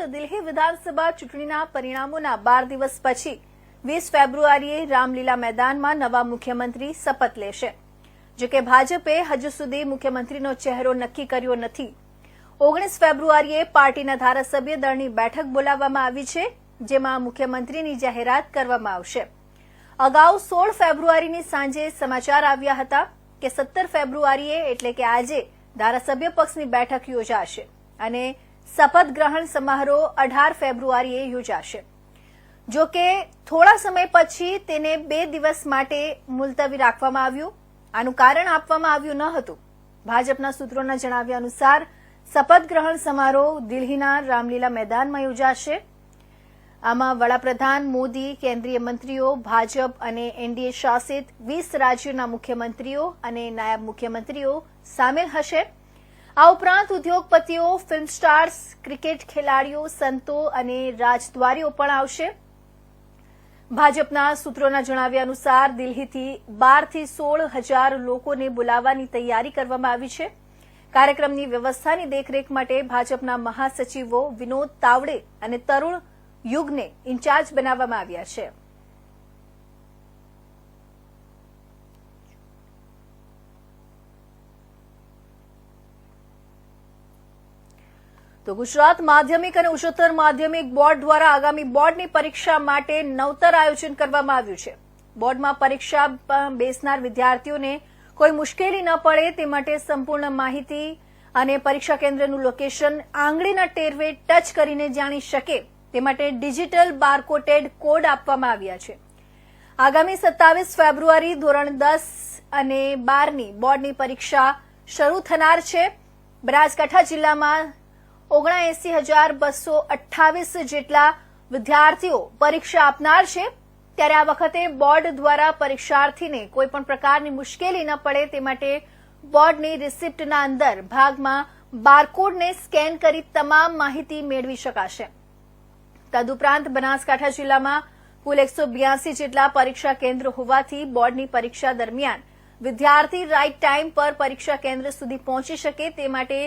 દિલ્હી વિધાનસભા ચૂંટણીના પરિણામોના 12 દિવસ પછી 20 ફેબ્રુઆરીએ રામલીલા મેદાનમાં નવા મુખ્યમંત્રી શપથ લેશે. જો કે ભાજપે હજુ સુધી મુખ્યમંત્રીનો ચહેરો નક્કી કર્યો નથી. 19 ફેબ્રુઆરીએ પાર્ટીના ધારાસભ્ય દળની બેઠક બોલાવવામાં આવી છે, જેમાં મુખ્યમંત્રીની જાહેરાત કરવામાં આવશે. અગાઉ 16 ફેબ્રુઆરીની સાંજે સમાચાર આવ્યા હતા કે 17 ફેબ્રુઆરીએ એટલે કે આજે ધારાસભ્ય પક્ષની બેઠક યોજાશે અને શપથ ગ્રહણ સમારોહ 18 ફેબ્રુઆરીએ યોજાશે. જો કે થોડા સમય પછી તેને 2 દિવસ માટે મુલતવી રાખવામાં આવ્યું. આનું કારણ આપવામાં આવ્યું ન હતું. ભાજપના સૂત્રોના જણાવ્યા અનુસાર શપથ ગ્રહણ સમારોહ દિલ્હીના રામલીલા મેદાનમાં યોજાશે. આમાં વડાપ્રધાન મોદી, કેન્દ્રીય મંત્રીઓ, ભાજપ અને એનડીએ શાસિત 20 રાજ્યોના મુખ્યમંત્રીઓ અને નાયબ મુખ્યમંત્રીઓ સામેલ હશે. આ ઉપરાંત ઉદ્યોગપતિઓ, ફિલ્મ સ્ટાર્સ, ક્રિકેટ ખેલાડીઓ, સંતો અને રાજદ્વારીઓ પણ આવશે. ભાજપના સૂત્રોના જણાવ્યા અનુસાર દિલ્હીથી 12 થી 16,000 લોકોને બોલાવવાની તૈયારી કરવામાં આવી છે. કાર્યક્રમની વ્યવસ્થાની દેખરેખ માટે ભાજપના મહાસચિવો વિનોદ તાવડે અને તરુણ યુગને ઇન્ચાર્જ બનાવવામાં આવ્યા છે. તો ગુજરાત માધ્યમિક અને ઉચ્ચતર માધ્યમિક બોર્ડ દ્વારા આગામી બોર્ડની પરીક્ષા માટે નવતર આયોજન કરવામાં આવ્યું છે. બોર્ડમાં પરીક્ષા બેસનાર વિદ્યાર્થીઓને કોઈ મુશ્કેલી ન પડે તે માટે સંપૂર્ણ માહિતી અને પરીક્ષા કેન્દ્રનું લોકેશન આંગળીના ટેરવે ટચ કરીને જાણી શકે તે માટે ડિજિટલ બારકોડેડ કોડ આપવામાં આવ્યા છે. આગામી 27 ફેબ્રુઆરી ધોરણ 10 અને 12ની બોર્ડની પરીક્ષા શરૂ થનાર છે. બનાસકાંઠા જિલ્લામાં 79,228 જેટલા વિદ્યાર્થીઓ પરીક્ષા આપનાર છે. ત્યારે આ વખતે બોર્ડ દ્વારા પરીક્ષાર્થીને કોઈપણ પ્રકારની મુશ્કેલી ન પડે તે માટે બોર્ડની રિસિપ્ટના અંદર ભાગમાં બારકોડને સ્કેન કરી તમામ માહિતી મેળવી શકાશે. તદુપરાંત બનાસકાંઠા જિલ્લામાં કુલ 182 જેટલા પરીક્ષા કેન્દ્ર હોવાથી બોર્ડની પરીક્ષા દરમિયાન વિદ્યાર્થી રાઇટ ટાઈમ પર પરીક્ષા કેન્દ્ર સુધી પહોંચી શકે તે માટે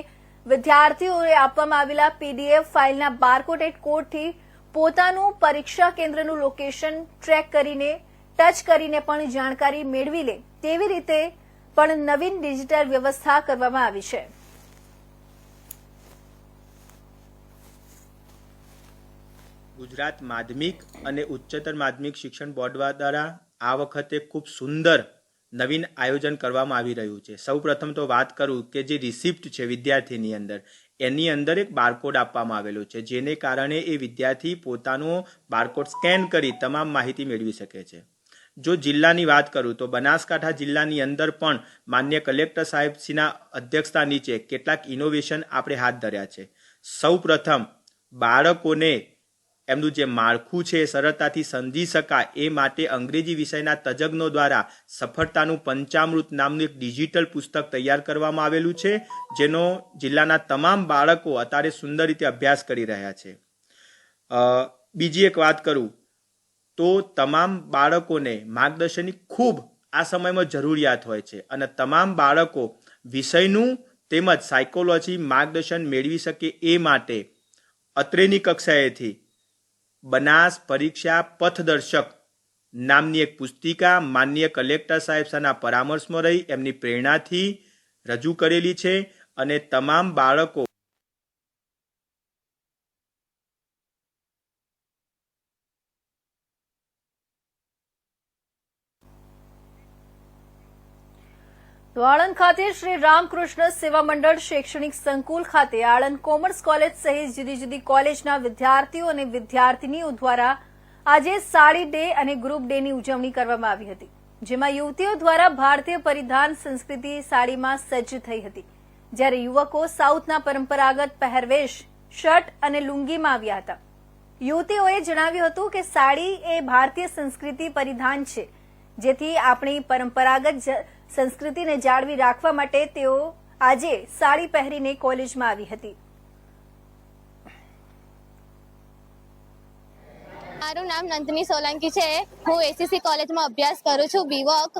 વિદ્યાર્થીઓએ આપવામાં આવેલા પીડીએફ ફાઇલના બારકોડેડ કોડથી પોતાનું પરીક્ષા કેન્દ્રનું લોકેશન ટ્રેક કરીને ટચ કરીને પણ જાણકારી મેળવી લે તેવી રીતે પણ નવીન ડિજિટલ વ્યવસ્થા કરવામાં આવી છે. ગુજરાત માધ્યમિક અને ઉચ્ચતર માધ્યમિક શિક્ષણ બોર્ડ દ્વારા આ વખતે ખૂબ સુંદર નવીન આયોજન કરવામાં આવી રહ્યું છે. સૌપ્રથમ તો વાત કરું કે જે રિસિપ્ટ છે વિદ્યાર્થીની અંદર, એની અંદર એક બારકોડ આપવામાં આવેલો છે, જેને કારણે એ વિદ્યાર્થી પોતાનો બારકોડ સ્કેન કરી તમામ માહિતી મેળવી શકે છે. જો જિલ્લાની વાત કરું તો બનાસકાંઠા જિલ્લાની અંદર પણ માન્ય કલેક્ટર સાહેબશ્રીના અધ્યક્ષતા નીચે કેટલાક ઇનોવેશન આપણે હાથ ધર્યા છે. સૌપ્રથમ બાળકોને એમનું જે માળખું છે સરળતાથી સમજી શકાય એ માટે અંગ્રેજી વિષયના તજજ્ઞો દ્વારા સફળતાનું પંચામૃત નામનું એક ડિજિટલ પુસ્તક તૈયાર કરવામાં આવેલું છે, જેનો જિલ્લાના તમામ બાળકો અત્યારે સુંદર રીતે અભ્યાસ કરી રહ્યા છે. બીજી એક વાત કરું તો તમામ બાળકોને માર્ગદર્શનની ખૂબ આ સમયમાં જરૂરિયાત હોય છે અને તમામ બાળકો વિષયનું તેમજ સાયકોલોજી માર્ગદર્શન મેળવી શકે એ માટે અત્રેની કક્ષાએથી બનાસ પરીક્ષા પથદર્શક નામની એક પુસ્તિકા માનનીય કલેક્ટર સાહેબના પરામર્શમાં રહી એમની પ્રેરણાથી રજૂ કરેલી છે અને તમામ બાળકો તો આણંદ ખાતે શ્રી રામકૃષ્ણ સેવા મંડળ શૈક્ષણિક સંકુલ ખાતે આણંદ કોમર્સ કોલેજ સહિત જુદી જુદી કોલેજના વિદ્યાર્થીઓ અને વિદ્યાર્થિનીઓ દ્વારા આજે સાડી ડે અને ગ્રુપ ડેની ઉજવણી કરવામાં આવી હતી, જેમાં યુવતીઓ દ્વારા ભારતીય પરિધાન સંસ્કૃતિ સાડીમાં સજ્જ થઈ હતી, જ્યારે યુવકો સાઉથના પરંપરાગત પહેરવેશ શર્ટ અને લુંગીમાં આવ્યા હતા. યુવતીઓએ જણાવ્યું હતું કે સાડી એ ભારતીય સંસ્કૃતિ પરિધાન છે, જેથી આપણી પરંપરાગત સંસ્કૃતિને જાળવી રાખવા માટે તેઓ આજે સાડી પહેરીને કોલેજમાં આવી હતી. મારું નામ નંદની સોલંકી છે. હું એસીસી કોલેજમાં અભ્યાસ કરું છું, બીવોક.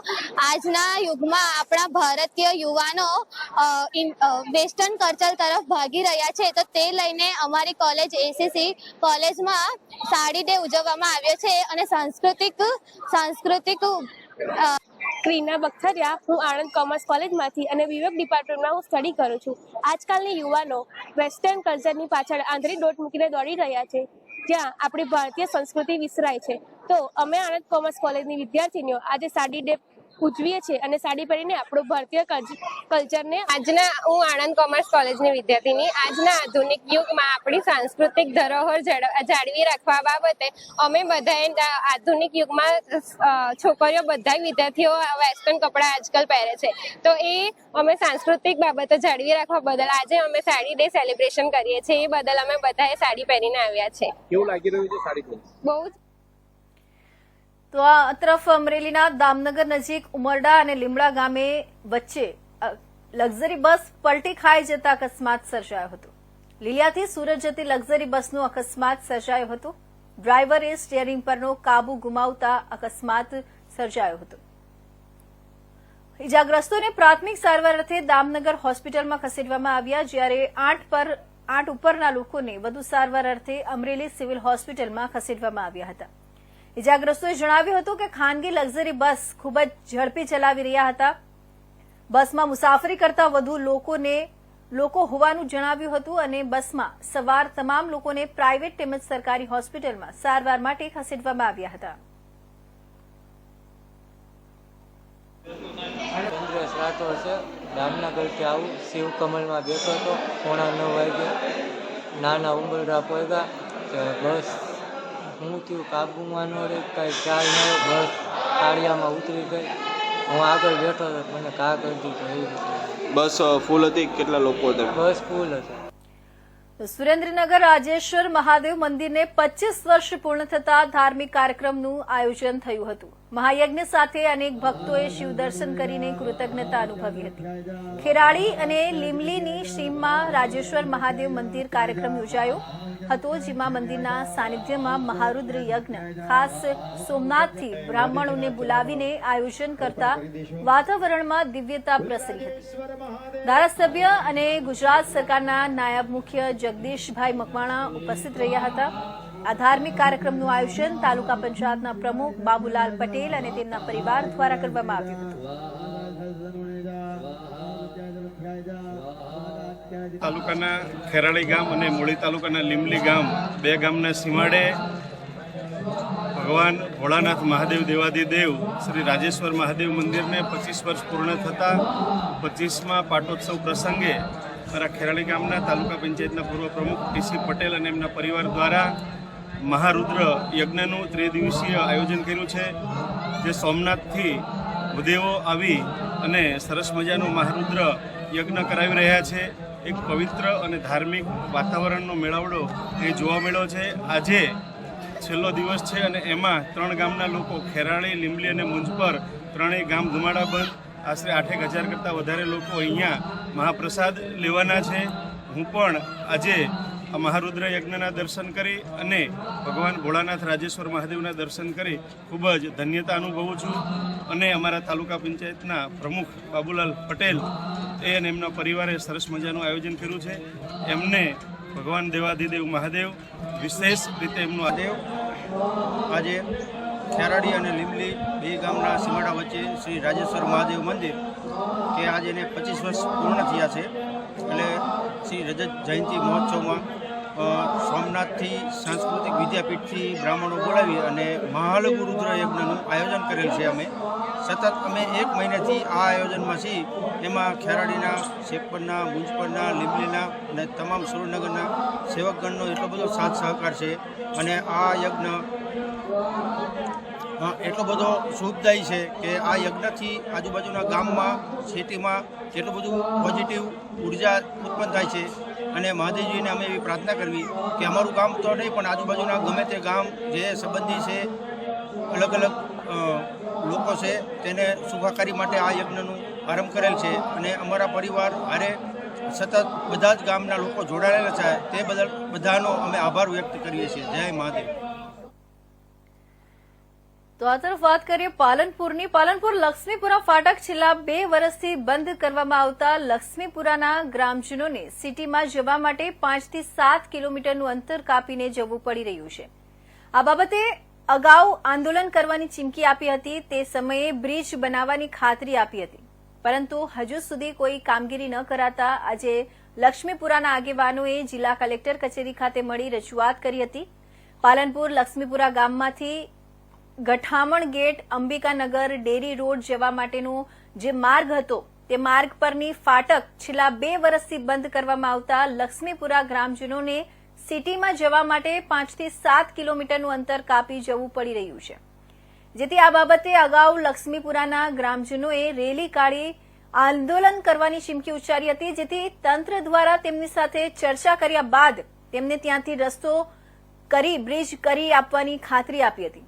આજના યુગમાં આપણા ભારતીય યુવાનો વેસ્ટર્ન કલ્ચર તરફ ભાગી રહ્યા છે, તો તે લઈને અમારી કોલેજ એસીસી કોલેજમાં સાડી ડે ઉજવવામાં આવ્યો છે અને સાંસ્કૃતિક ક્રીના બખતરિયા. હું આણંદ કોમર્સ કોલેજમાંથી અને વિવેક ડિપાર્ટમેન્ટમાં હું સ્ટડી કરું છું. આજકાલની યુવાનો વેસ્ટર્ન કલ્ચરની પાછળ આંધળી દોટ મૂકીને દોડી રહ્યા છે, જ્યાં આપણી ભારતીય સંસ્કૃતિ વિસરાય છે. તો અમે આણંદ કોમર્સ કોલેજની વિદ્યાર્થીનીઓ આજે સાડી ડે ઉજવીએ છીએ અને સાડી પહેરીને આપણું ભારતીય કલ્ચરને હું આણંદ કોમર્સ કોલેજની વિદ્યાર્થીની. આજના આધુનિક યુગમાં આપણી સાંસ્કૃતિક ધરોહર જાળવી રાખવા બાબતે અમે બધાએ આધુનિક યુગમાં છોકરીઓ બધા વિદ્યાર્થીઓ વેસ્ટર્ન કપડાં આજકાલ પહેરે છે, તો એ અમે સાંસ્કૃતિક બાબતો જાળવી રાખવા બદલ આજે અમે સાડી ડે સેલિબ્રેશન કરીએ છીએ. એ બદલ અમે બધાએ સાડી પહેરીને આવ્યા છે. કેવું લાગી રહ્યું છે સાડી પહેરી? બહુ જ. તો આ તરફ અમરેલીના દામનગર નજીક ઉમરડા અને લીમડા ગામે વચ્ચે લક્ઝરી બસ પલટી ખાઈ જતા અકસ્માત સર્જાયો હતો. લીલિયાથી સુરત જતી લક્ઝરી બસનો અકસ્માત સર્જાયો હતો. ડ્રાઈવરે સ્ટીયરિંગ પરનો કાબુ ગુમાવતા અકસ્માત સર્જાયો હતો. ઇજાગ્રસ્તોને પ્રાથમિક સારવાર અર્થે દામનગર હોસ્પિટલમાં ખસેડવામાં આવ્યા, જ્યારે 8 ઉપરના લોકોને વધુ સારવાર અર્થે અમરેલી સિવિલ હોસ્પિટલમાં ખસેડવામાં આવ્યા હતા. ઇજાગ્રસ્તોએ જણાવ્યું હતું કે ખાનગી લક્ઝરી બસ ખૂબ જ ઝડપી ચલાવી રહ્યા હતા. બસમાં મુસાફરી કરતા વધુ લોકો હોવાનું જણાવ્યું હતું અને બસમાં સવાર તમામ લોકોને પ્રાઇવેટ તેમજ સરકારી હોસ્પિટલમાં સારવાર માટે ખસેડવામાં આવ્યા હતા. ચંદ્રેશ રાઠોડ છે. દામનગરથી આવું શિવકમલમાં બેઠો હતો. 9:45 વાગે નાના ઉંબરડા પોયગા બસ હું થયું કાબુમાં ન રહી, કાંઈ ખ્યાલ ન રહ્યો. બસ કાળિયામાં ઉતરી ગઈ. હું આગળ બેઠો હતો, મને ઘા કરી દીધો. એવી રીતે બસ ફૂલ હતી? કેટલા લોકો હતા? બસ ફૂલ હતા. સુરેન્દ્રનગર રાજેશ્વર મહાદેવ મંદિરને 25 વર્ષ પૂર્ણ થતા ધાર્મિક કાર્યક્રમનું આયોજન થયું હતું. મહાયજ્ઞ સાથે અનેક ભક્તોએ શિવ દર્શન કરીને કૃતજ્ઞતા અનુભવી હતી. ખેરાળી અને લીમલીની સીમમાં રાજેશ્વર મહાદેવ મંદિર કાર્યક્રમ યોજાયો હતો, જેમાં મંદિરના સાનિધ્યમાં મહારુદ્ર યજ્ઞ ખાસ સોમનાથથી બ્રાહ્મણોને બોલાવીને આયોજન કરતા વાતાવરણમાં દિવ્યતા પ્રસરી હતી. ધારાસભ્ય અને ગુજરાત સરકારના નાયબ મુખ્ય જગદીશભાઈ મકવાણા ઉપસ્થિત રહ્યા હતા. આ ધાર્મિક કાર્યક્રમનું આયોજન તાલુકા પંચાયતના પ્રમુખ બાબુલાલ પટેલ અને તેમના પરિવાર દ્વારા કરવામાં આવ્યું હતું. તાલુકાના ખેરાળી ગામ અને મૂળી તાલુકાના લીમલી ગામ, બે ગામના સીમાડે ભગવાન ભોળાનાથ મહાદેવ દેવાદિદેવ શ્રી રાજેશ્વર મહાદેવ મંદિરને 25 વર્ષ પૂર્ણ થતાં 25મા પાટોત્સવ પ્રસંગે મારા ખેરાળી ગામના તાલુકા પંચાયતના પૂર્વ પ્રમુખ ટીસી પટેલ અને એમના પરિવાર દ્વારા મહારુદ્ર યજ્ઞનું 3 દિવસીય આયોજન કર્યું છે, જે સોમનાથથી ભૂદેવો આવી અને સરસ મજાનું મહારુદ્ર યજ્ઞ કરાવી રહ્યા છે. એક પવિત્ર અને ધાર્મિક વાતાવરણનો મેળાવડો એ જોવા મળ્યો છે. આજે છેલ્લો દિવસ છે અને એમાં 3 ગામના લોકો ખેરાળી, લીંબલી અને મુંજપર ત્રણેય ગામ ધુમાડાબંધ આશરે 8,000 કરતાં વધારે લોકો અહીંયા મહાપ્રસાદ લેવાના છે. હું પણ આજે આ મહારુદ્ર યજ્ઞના દર્શન કરી અને ભગવાન ભોળાનાથ રાજેશ્વર મહાદેવના દર્શન કરી ખૂબ જ ધન્યતા અનુભવું છું. અને અમારા તાલુકા પંચાયતના પ્રમુખ બાબુલાલ પટેલ અને એમના પરિવારે સરસ મજાનું આયોજન કર્યું છે. એમને ભગવાન દેવાધિદેવ મહાદેવ વિશેષ રીતે એમનું આજે ખેરાડી અને લીમલી બે ગામના સીમાડા વચ્ચે શ્રી રાજેશ્વર મહાદેવ મંદિર કે આજે એને 25 વર્ષ પૂર્ણ થયા છે. એટલે શ્રી રજત જયંતિ મહોત્સવમાં સોમનાથથી સાંસ્કૃતિક વિદ્યાપીઠથી બ્રાહ્મણો બોલાવી અને મહાલઘુરુદ્ર યજ્ઞનું આયોજન કરેલ છે. સતત અમે 1 મહિનાથી આ આયોજનમાં છીએ. એમાં ખેરાડીના, શેખપરના, મુંજપરના, લીંબલીના અને તમામ સુરેન્દ્રનગરના સેવકગણનો એટલો બધો સાથ સહકાર છે અને આ યજ્ઞ એટલો બધો શુભદાયી છે કે આ યજ્ઞથી આજુબાજુના ગામમાં, સિટીમાં એટલું બધું પોઝિટિવ ઉર્જા ઉત્પન્ન થાય છે. અને મહાદેવજીને અમે એવી પ્રાર્થના કરવી કે અમારું ગામ તો નહીં પણ આજુબાજુના ગમે તે ગામ જે સંબંધી છે, અલગ અલગ લોકો છે, તેને સુખાકારી માટે આ યજ્ઞનું આરંભ કરેલ છે. અને અમારા પરિવાર હારે સતત બધા જ ગામના લોકો જોડાયેલા છે. તે બદલ બધાનો અમે આભાર વ્યક્ત કરીએ છીએ. જય મહાદેવ. તો આ તરફ વાત કરીએ પાલનપુરની. પાલનપુર લક્ષ્મીપુરા ફાટક છેલ્લા 2 વર્ષથી બંધ કરવામાં આવતા લક્ષ્મીપુરાના ગ્રામજનોને સિટીમાં જવા માટે 5 થી 7 કિલોમીટરનું અંતર કાપીને જવું પડી રહ્યું છે. આ બાબતે અગાઉ આંદોલન કરવાની ચીમકી આપી હતી. તે સમયે બ્રિજ બનાવવાની ખાતરી આપી હતી, પરંતુ હજુ સુધી કોઈ કામગીરી ન કરાતા આજે લક્ષ્મીપુરાના આગેવાનોએ જિલ્લા કલેક્ટર કચેરી ખાતે મળી રજૂઆત કરી હતી. પાલનપુર લક્ષ્મીપુરા ગામમાંથી Gathaman gate, Ambikanagar, dairy road જવા માટેનો જે માર્ગ હતો તે માર્ગ પરની ફાટક છેલ્લા 2 વર્ષથી બંધ કરવામાં આવતા લક્ષ્મીપુરા ગ્રામજનોને સિટીમાં જવા માટે 5 થી 7 કિલોમીટરનું અંતર કાપી જવું પડી રહ્યું છે. જેથી આ બાબતે અગાઉ લક્ષ્મીપુરાના ગ્રામજનોએ રેલી કાઢી આંદોલન કરવાની ચીમકી ઉચ્ચારી હતી, જેથી તંત્ર દ્વારા તેમની સાથે ચર્ચા કર્યા બાદ તેમને ત્યાંથી રસ્તો કરી બ્રિજ કરી આપવાની ખાતરી આપી હતી.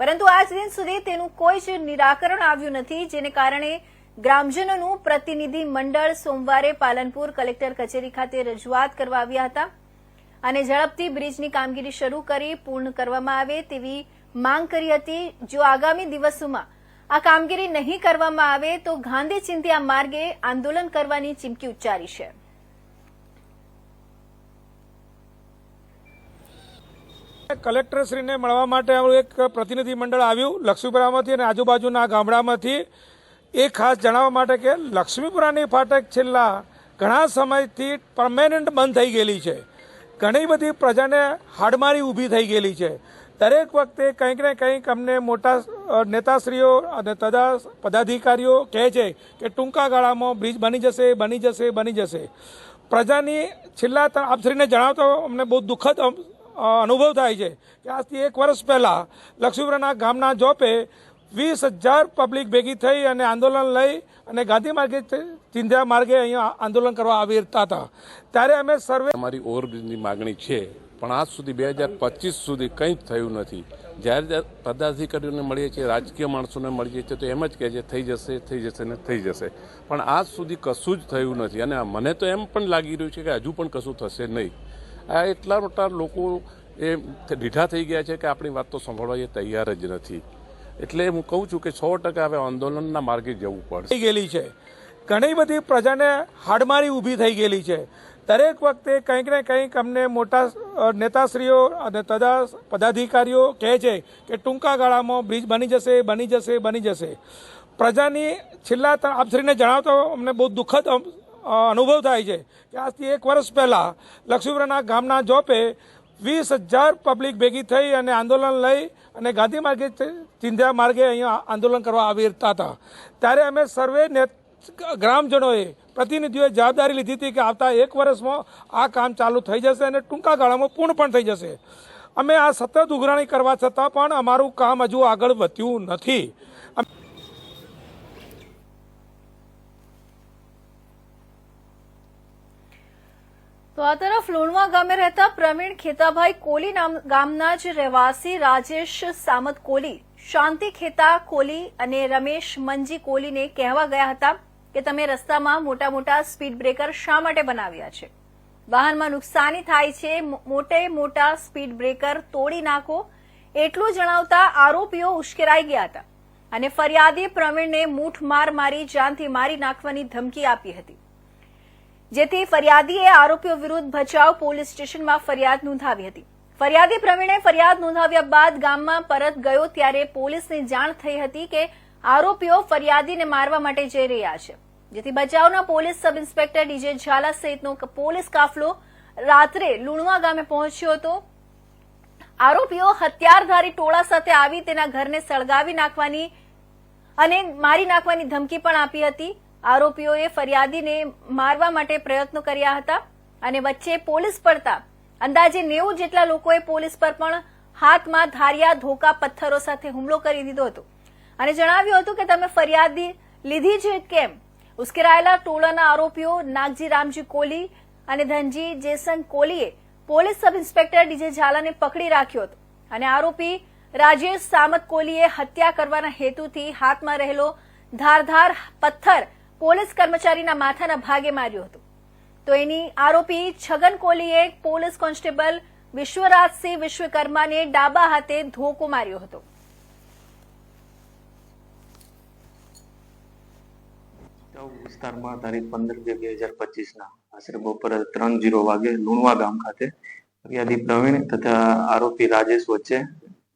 પરંતુ આજ દિન સુધી તેનું કોઈ જ નિરાકરણ આવ્યું નથી, જેને કારણે ગ્રામજનોનું પ્રતિનિધિ મંડળ સોમવારે પાલનપુર કલેક્ટર કચેરી ખાતે રજૂઆત કરવા આવ્યા હતા અને ઝડપથી બ્રિજની કામગીરી શરૂ કરી પૂર્ણ કરવામાં આવે તેવી માંગ કરી હતી. જો આગામી દિવસોમાં આ કામગીરી નહીં કરવામાં આવે તો ગાંધી ચિંધ્યા માર્ગે આંદોલન કરવાની ચીમકી ઉચ્ચારી છે. કલેક્ટરશ્રીને મળવા માટે એક પ્રતિનિધિ મંડળ આવ્યું લક્ષ્મીપુરામાંથી અને આજુબાજુના ગામડામાંથી. એ ખાસ જણાવવા માટે કે લક્ષ્મીપુરાની ફાટક છેલ્લા ઘણા સમયથી પરમેનન્ટ બંધ થઈ ગયેલી છે. ઘણી બધી પ્રજાને હાડમારી ઊભી થઈ ગયેલી છે. દરેક વખતે કંઈક ને કંઈક અમને મોટા નેતાશ્રીઓ અને તથા પદાધિકારીઓ કહે છે કે ટૂંકા ગાળામાં બ્રિજ બની જશે, બની જશે, બની જશે. પ્રજાની છેલ્લા આપશ્રીને જણાવતો અમને બહુ દુઃખદ અનુભવ થાય છે કે આજથી 1 વર્ષ પહેલા લક્ષ્મીપુરાના ગામના જોપે 20,000 પબ્લિક ભેગી થઈ અને આંદોલન લઈ અને ગાંધી માર્ગે ચિંધ્યા માર્ગે અહીંયા આંદોલન કરવા આવી હતા. ત્યારે અમે સર્વે અમારી ઓવરબ્રિજની માગણી છે, પણ આજ સુધી 2025 સુધી કંઈ જ થયું નથી. જ્યારે પદાધિકારીઓને મળીએ છીએ, રાજકીય માણસોને મળીએ છીએ તો એમ જ કહે છે થઈ જશે, થઈ જશે ને થઈ જશે, પણ આજ સુધી કશું જ થયું નથી. અને મને તો એમ પણ લાગી રહ્યું છે કે હજુ પણ કશું થશે નહીં. આ એટલા મોટા લોકો એ ઢીઠા થઈ ગયા છે કે આપણી વાત તો સાંભળવા એ તૈયાર જ નથી. એટલે હું કહું છું કે 100% હવે આંદોલનના માર્ગે જવું પડશે. ગયેલી છે ઘણી બધી પ્રજાને હાડમારી ઊભી થઈ ગયેલી છે. દરેક વખતે કંઈક ને કંઈક અમને મોટા નેતાશ્રીઓ અને તથા પદાધિકારીઓ કહે છે કે ટૂંકા ગાળામાં બ્રિજ બની જશે, બની જશે, બની જશે. પ્રજાની છેલ્લા આપશ્રીને જણાવતો અમને બહુ દુઃખદ અનુભવ થાય છે કે આજથી 1 વર્ષ પહેલા લક્ષ્મીપુરાના ગામના જોપે 20,000 પબ્લિક ભેગી થઈ અને આંદોલન લઈ અને ગાંધી માર્ગે ચિંધ્યા માર્ગે અહીંયા આંદોલન કરવા આવી હતા. ત્યારે અમે સર્વે ગ્રામજનોએ પ્રતિનિધિઓએ જવાબદારી લીધી હતી કે આવતા 1 વર્ષમાં આ કામ ચાલુ થઈ જશે અને ટૂંકા ગાળામાં પૂર્ણ પણ થઈ જશે. અમે આ સતત ઉઘરાણી કરવા છતાં પણ અમારું કામ હજુ આગળ વધ્યું નથી. તો આ તરફ લુણવા ગામે રહેતા પ્રવીણ ખેતાભાઈ કોલી ગામના જ રહેવાસી રાજેશ સામત કોલી, શાંતિ ખેતા કોલી અને રમેશ મંજી કોલીને કહેવા ગયા હતા કે તમે રસ્તામાં મોટા મોટા સ્પીડ બ્રેકર શા માટે બનાવ્યા છે? વાહનમાં નુકસાની થાય છે, મોટા સ્પીડ બ્રેકર તોડી નાખો. એટલું જણાવતા આરોપીઓ ઉશ્કેરાઈ ગયા હતા અને ફરિયાદી પ્રવીણને મૂઠ મારી જાનથી મારી નાખવાની ધમકી આપી હતી. જેથી ફરિયાદીએ આરોપીઓ વિરુદ્ધ ભચાઉ પોલીસ સ્ટેશનમાં ફરિયાદ નોંધાવી હતી. ફરિયાદી પ્રવીણે ફરિયાદ નોંધાવ્યા બાદ ગામમાં પરત ગયો ત્યારે પોલીસને જાણ થઈ હતી કે આરોપીઓ ફરિયાદીને મારવા માટે જઈ રહ્યા છે. જેથી ભચાઉના police sub inspector D J સહિતનો પોલીસ કાફલો રાત્રે લુણવા ગામે પહોંચ્યો હતો. આરોપીઓ હથિયારધારી ટોળા સાથે આવી તેના ઘરને સળગાવી નાખવાની અને મારી નાખવાની ધમકી પણ આપી હતી. આરોપીઓએ ફરિયાદીને મારવા માટે પ્રયત્નો કર્યા હતા અને વચ્ચે પોલીસ પડતા અંદાજે 90 જેટલા લોકોએ પોલીસ પર પણ હાથમાં ધારિયા ધોકા પથ્થરો સાથે હુમલો કરી દીધો હતો અને જણાવ્યું હતું કે તમે ફરિયાદી લીધી છે કેમ? ઉશ્કેરાયેલા ટોળાના આરોપીઓ નાગજી રામજી કોલી અને ધનજી જેસંગ કોલીએ પોલીસ સબ ઇન્સ્પેક્ટર ડીજે ઝાલાને પકડી રાખ્યો હતો અને આરોપી રાજેશ સામત કોલીએ હત્યા કરવાના હેતુથી હાથમાં રહેલો ધારધાર પથ્થર પોલીસ કર્મચારીના માથાના ભાગે માર્યો હતો. તો એની આરોપી છગન કોલીએ પોલીસ કોન્સ્ટેબલ વિશ્વરાજસિંહ વિશ્વકર્માને ડાબા હાથે ધોકો માર્યો હતો. વિસ્તારમાં તારીખ 15/2/2025 આશરે બપોરે 3:00 વાગે લુણવા ગામ ખાતે ફરિયાદી પ્રવીણ તથા આરોપી રાજેશ વચ્ચે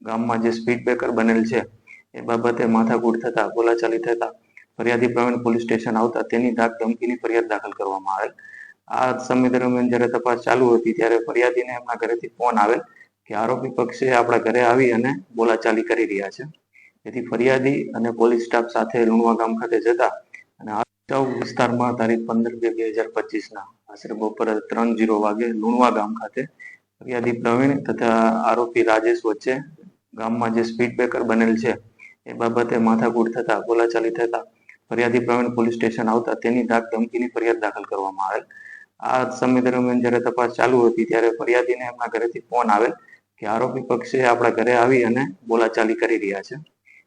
ગામમાં જે સ્પીડ બ્રેકર બનેલ છે એ બાબતે માથાકૂટ થતા બોલાચાલી થતા ફરિયાદી પ્રવીણ પોલીસ સ્ટેશન આવતા તેની ધાક ધમકીની ફરિયાદ દાખલ કરવામાં આવેલ. આ સમય દરમિયાન જ્યારે તપાસ ચાલુ હતી ત્યારે ફરિયાદીને એમના ઘરેથી ફોન આવેલ કે આરોપી પક્ષે આપણા ઘરે આવી અને બોલાચાલી કરી રહ્યા છે. તેથી ફરિયાદી અને પોલીસ સ્ટાફ સાથે લુણવા ગામ ખાતે જતા અને વિસ્તારમાં તારીખ 15/2/2025 આશરે બપોરે 3:00 વાગે લુણવા ગામ ખાતે ફરિયાદી પ્રવીણ તથા આરોપી રાજેશ વચ્ચે ગામમાં જે સ્પીડ બ્રેકર બનેલ છે એ બાબતે માથાકૂટ થતા બોલાચાલી થતા ફરિયાદી પ્રવીણ પોલીસ સ્ટેશન આવતા તેની ધાક ધમકીની ફરિયાદ દાખલ કરવામાં આવેલ. આ સમય દરમિયાન જ્યારે તપાસ ચાલુ હતી ત્યારે ફરિયાદીને એમના ઘરેથી ફોન આવેલ કે આરોપી પક્ષે આપણા ઘરે આવી અને બોલાચાલી કરી રહ્યા છે.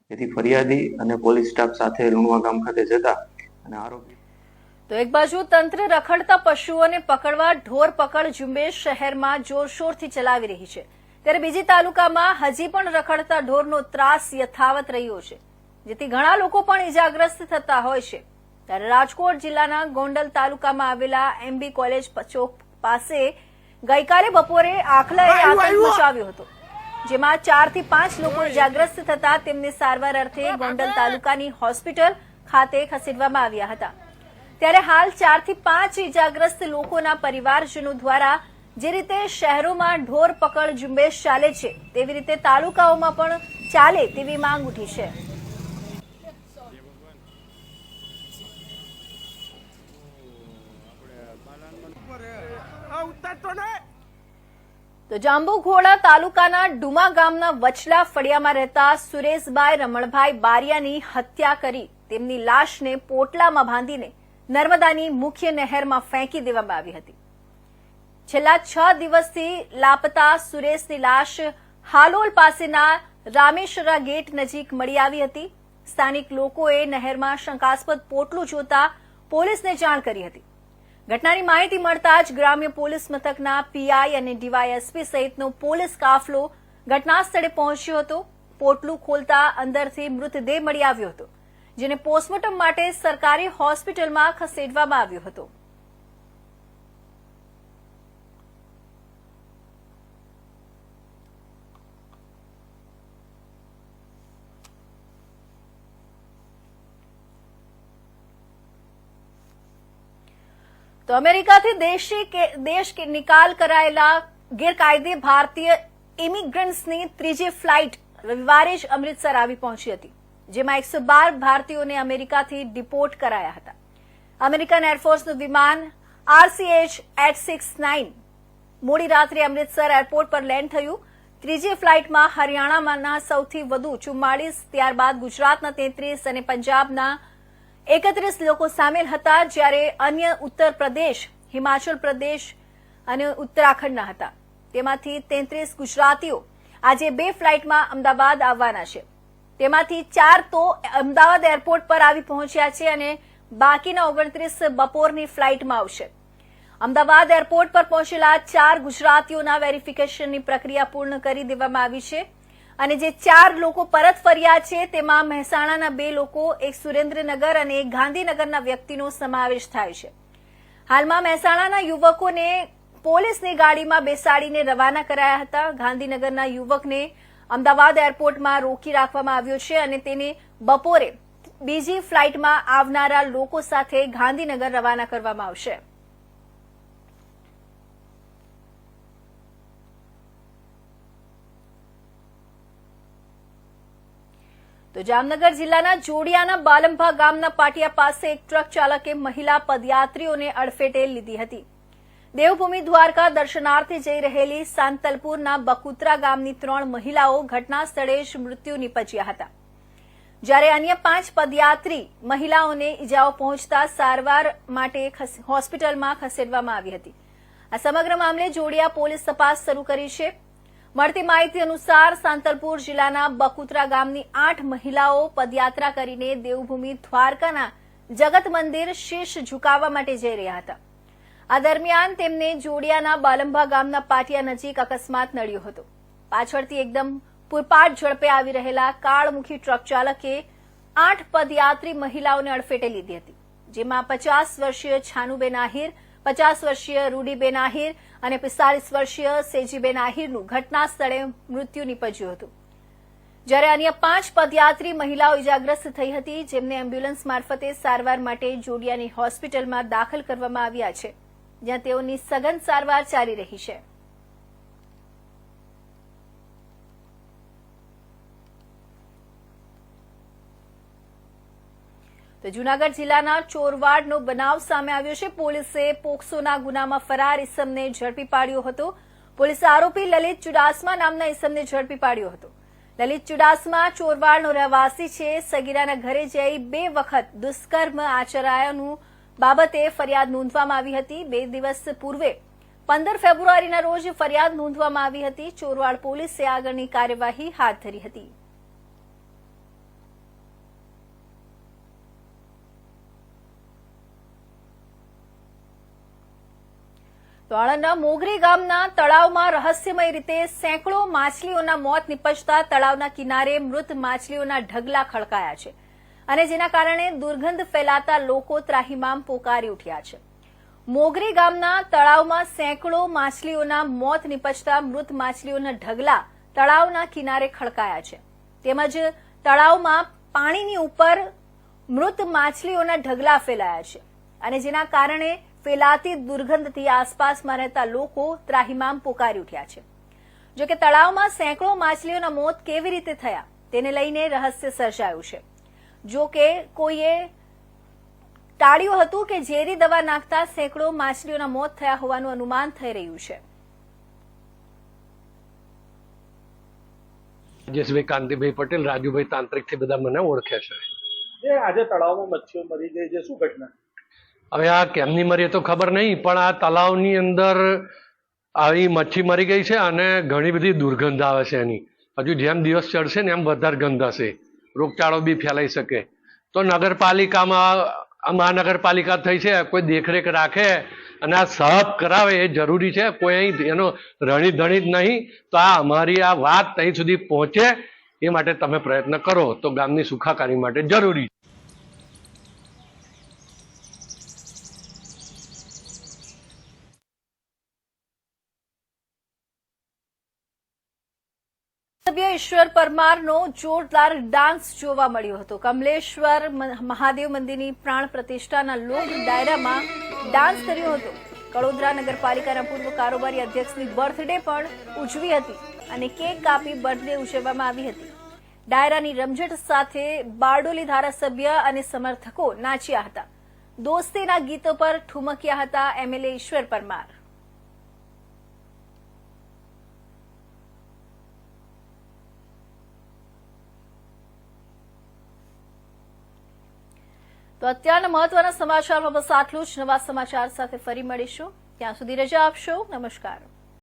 તેથી ફરિયાદી અને પોલીસ સ્ટાફ સાથે લુણવા ગામ ખાતે જતા અને આરોપી તો એક બાજુ તંત્ર રખડતા પશુઓને પકડવા ઢોર પકડ ઝુંબેશ શહેરમાં જોરશોરથી ચલાવી રહી છે, ત્યારે બીજી તાલુકામાં હજી પણ રખડતા ઢોરનો ત્રાસ યથાવત રહ્યો છે, જેથી ઘણા લોકો પણ ઇજાગ્રસ્ત થતા હોય છે. ત્યારે રાજકોટ જિલ્લાના ગોંડલ તાલુકામાં આવેલા MB કોલેજ ચોક પાસે ગઈકાલે બપોરે આખલાએ આતંક મચાવ્યો હતો, જેમાં 4 થી 5 લોકો ઇજાગ્રસ્ત થતા તેમને સારવાર અર્થે ગોંડલ તાલુકાની હોસ્પિટલ ખાતે ખસેડવામાં આવ્યા હતા. ત્યારે હાલ 4 થી 5 ઇજાગ્રસ્ત લોકોના પરિવારજનો દ્વારા જે રીતે શહેરોમાં ઢોર પકડ ઝુંબેશ ચાલે છે તેવી રીતે તાલુકાઓમાં પણ ચાલે તેવી માંગ ઉઠી છે. તો જાંબુઘોડા તાલુકાના ડુમા ગામના વચલા ફળિયામાં રહેતા સુરેશભાઈ રમણભાઈ બારિયાની હત્યા કરી તેમની લાશને પોટલામાં બાંધીને નર્મદાની મુખ્ય નહેરમાં ફેંકી દેવામાં આવી હતી. છેલ્લા 6 દિવસથી લાપતા સુરેશની લાશ હાલોલ પાસેના રામેશ્વરા ગેટ નજીક મળી આવી હતી. સ્થાનિક લોકોએ નહેરમાં શંકાસ્પદ પોટલું જોતા પોલીસને જાણ કરી હતી. ઘટનાની માહિતી મળતા જ ગ્રામ્ય પોલીસ મથકના PI અને DYSP સહિતનો પોલીસ કાફલો ઘટના સ્થળે પહોંચ્યો હતો. પોટલું ખોલતા અંદરથી મૃતદેહ મળી આવ્યો હતો, જેને પોસ્ટમોર્ટમ માટે સરકારી હોસ્પિટલમાં ખસેડવામાં આવ્યો હતો. તો અમેરિકાથી દેશ કે નિકાલ કરાયેલા ગેરકાયદે ભારતીય ઇમિગ્રન્ટ્સની ત્રીજી ફ્લાઇટ રવિવારે જ અમૃતસર આવી પહોંચી હતી, જેમાં 112 ભારતીયોને અમેરિકાથી ડિપોર્ટ કરાયા હતા. અમેરિકન એરફોર્સનું વિમાન RCH-869 મોડી રાત્રે અમૃતસર એરપોર્ટ પર લેન્ડ થયું. ત્રીજી ફ્લાઇટમાં હરિયાણામાંના સૌથી વધુ 44, ત્યારબાદ ગુજરાતના 33 અને પંજાબના 31 લોકો સામેલ હતા, જ્યારે અન્ય ઉત્તર પ્રદેશ, હિમાચલ પ્રદેશ અને ઉત્તરાખંડના હતા. તેમાંથી 33 ગુજરાતીઓ આજે 2 ફ્લાઇટમાં અમદાવાદ આવવાના છે. તેમાંથી 4 તો અમદાવાદ એરપોર્ટ પર આવી પહોંચ્યા છે અને બાકીના 29 બપોરની ફ્લાઇટમાં આવશે. અમદાવાદ એરપોર્ટ પર પહોંચેલા 4 ગુજરાતીઓના વેરિફિકેશનની પ્રક્રિયા પૂર્ણ કરી દેવામાં આવી છે અને જે 4 લોકો પરત ફર્યા છે તેમાં મહેસાણાના 2 લોકો, એક સુરેન્દ્રનગર અને એક ગાંધીનગરના વ્યક્તિનો સમાવેશ થાય છે. હાલમાં મહેસાણાના યુવકોને પોલીસની ગાડીમાં બેસાડીને રવાના કરાયા હતા. ગાંધીનગરના યુવકને અમદાવાદ એરપોર્ટમાં રોકી રાખવામાં આવ્યો છે અને તેને બપોરે બીજી ફ્લાઇટમાં આવનારા લોકો સાથે ગાંધીનગર રવાના કરવામાં આવશે. તો જામનગર જિલ્લાના જોડિયાના બાલંભા ગામના પાટિયા પાસે એક ટ્રક ચાલકે મહિલા પદયાત્રીઓને અડફેટે લીધી હતી. દેવભૂમિ દ્વારકા દર્શનાર્થે જઈ રહેલી સાંતલપુરના બકુત્રા ગામની 3 મહિલાઓ ઘટના સ્થળે જ મૃત્યુ નિપજ્યા હતા, જ્યારે અન્ય 5 પદયાત્રી મહિલાઓને ઇજાઓ પહોંચતા સારવાર માટે હોસ્પિટલમાં ખસેડવામાં આવી હતી. આ સમગ્ર મામલે જોડિયા પોલીસ તપાસ શરૂ કરી છે. મળતી માહિતી અનુસાર સાંતલપુર જિલ્લાના બકુત્રા ગામની 8 મહિલાઓ પદયાત્રા કરીને દેવભૂમિ દ્વારકાના જગત મંદિર શીશ ઝુકાવવા માટે જઈ રહ્યા હતા. આ દરમિયાન તેમને જોડિયાના બાલંભા ગામના પાટિયા નજીક અકસ્માત નડ્યો હતો. પાછળથી એકદમ પૂરપાટ ઝડપે આવી રહેલા કાળમુખી ટ્રક ચાલકે 8 પદયાત્રી મહિલાઓને અડફેટે લીધી હતી. જેમાં 50 વર્ષીય છાનુબેન આહિર, 50 વર્ષીય રૂડીબેન આહિર અને 45 વર્ષીય સેજીબેન આહિરનું ઘટના સ્થળે મૃત્યુ નીપજ્યું હતું, જ્યારે અન્ય 5 પદયાત્રી મહિલાઓ ઇજાગ્રસ્ત થઈ હતી, જેમને એમ્બ્યુલન્સ મારફતે સારવાર માટે જોડિયાની હોસ્પિટલમાં દાખલ કરવામાં આવ્યા છે, જ્યાં તેઓની સઘન સારવાર ચાલી રહી છે. તો જૂનાગઢ જિલ્લાના ચોરવાડનો બનાવ સામે આવ્યો છે. પોલીસે પોક્સોના ગુનામાં ફરાર ઇસમને ઝડપી પાડ્યો હતો. પોલીસે આરોપી લલિત ચુડાસમા નામના ઇસમને ઝડપી પાડ્યો હતો. લલિત ચુડાસમા ચોરવાડનો રહેવાસી છે. સગીરાના ઘરે જઈ 2 વખત દુષ્કર્મ આચરાયાનું બાબતે ફરિયાદ નોંધવામાં આવી હતી. 2 દિવસ પૂર્વે 15 ફેબ્રુઆરીના રોજ ફરિયાદ નોંધવામાં આવી હતી. ચોરવાડ પોલીસે આગળની કાર્યવાહી હાથ ધરી હતી. તો આણંદના મોગરી ગામના તળાવમાં રહસ્યમય રીતે સેંકડો માછલીઓના મોત નિપજતા તળાવના કિનારે મૃત માછલીઓના ઢગલા ખડકાયા છે, અને જેના કારણે દુર્ગંધ ફેલાતા લોકો ત્રાહિમામ પોકારી ઉઠ્યા છે. મોગરી ગામના તળાવમાં સેંકડો માછલીઓના મોત નિપજતા મૃત માછલીઓના ઢગલા તળાવના કિનારે ખડકાયા છે, તેમજ તળાવમાં પાણીની ઉપર મૃત માછલીઓના ઢગલા ફેલાયા છે, અને જેના કારણે ફેલાતી દુર્ગંધથી આસપાસમાં રહેતા લોકો ત્રાહિમામ પોકારી ઉઠ્યા છે. જો કે તળાવમાં સેંકડો માછલીઓના મોત કેવી રીતે થયા તેને લઈને રહસ્ય સર્જાયું છે. જો કે કોઈએ ટાળ્યું હતું કે ઝેરી દવા નાખતા સેંકડો માછલીઓના મોત થયા હોવાનું અનુમાન થઈ રહ્યું છે. રાજેશભાઈ કાંતિભાઈ પટેલ, રાજુભાઈ તાંત્રિકથી બધા મને ઓળખે છે. આજે તળાવમાં મચ્છીઓ મરી ગઈ છે, શું ઘટના? હવે આ કેમની મરી તો ખબર નહીં, પણ આ તળાવની અંદર આવી મચ્છી મરી ગઈ છે અને ઘણી બધી દુર્ગંધ આવે છે એની. હજુ જેમ દિવસ ચડશે ને એમ વધારે ગંધ હશે, રોગચાળો બી ફેલાઈ શકે. તો નગરપાલિકામાં મહાનગરપાલિકા થઈ છે, કોઈ દેખરેખ રાખે અને આ સાફ કરાવે એ જરૂરી છે. કોઈ અહીં એનો રણી ધણી જ નહીં. તો આ અમારી આ વાત અહીં સુધી પહોંચે એ માટે તમે પ્રયત્ન કરો તો ગામની સુખાકારી માટે જરૂરી છે. સભ્ય ઈશ્વર પરમારનો જોરદાર ડાન્સ જોવા મળ્યો હતો. કમલેશ્વર મહાદેવ મંદિરની પ્રાણ પ્રતિષ્ઠાના લોક ડાયરામાં ડાન્સ કર્યો હતો. કડોદરા નગરપાલિકાના પૂર્વ કારોબારી અધ્યક્ષની બર્થડે પણ ઉજવી હતી અને કેક કાપી બર્થડે ઉજવવામાં આવી હતી. ડાયરાની રમઝટ સાથે બારડોલી ધારાસભ્ય અને સમર્થકો નાચ્યા હતા. દોસ્તીના ગીતો પર ઠુમક્યા હતા એમએલએ ઈશ્વર પરમાર. તો અત્યારના મહત્વના સમાચારમાં બસ આટલું જ. નવા સમાચાર સાથે ફરી મળીશું. ત્યાં સુધી રજા આપશો. નમસ્કાર.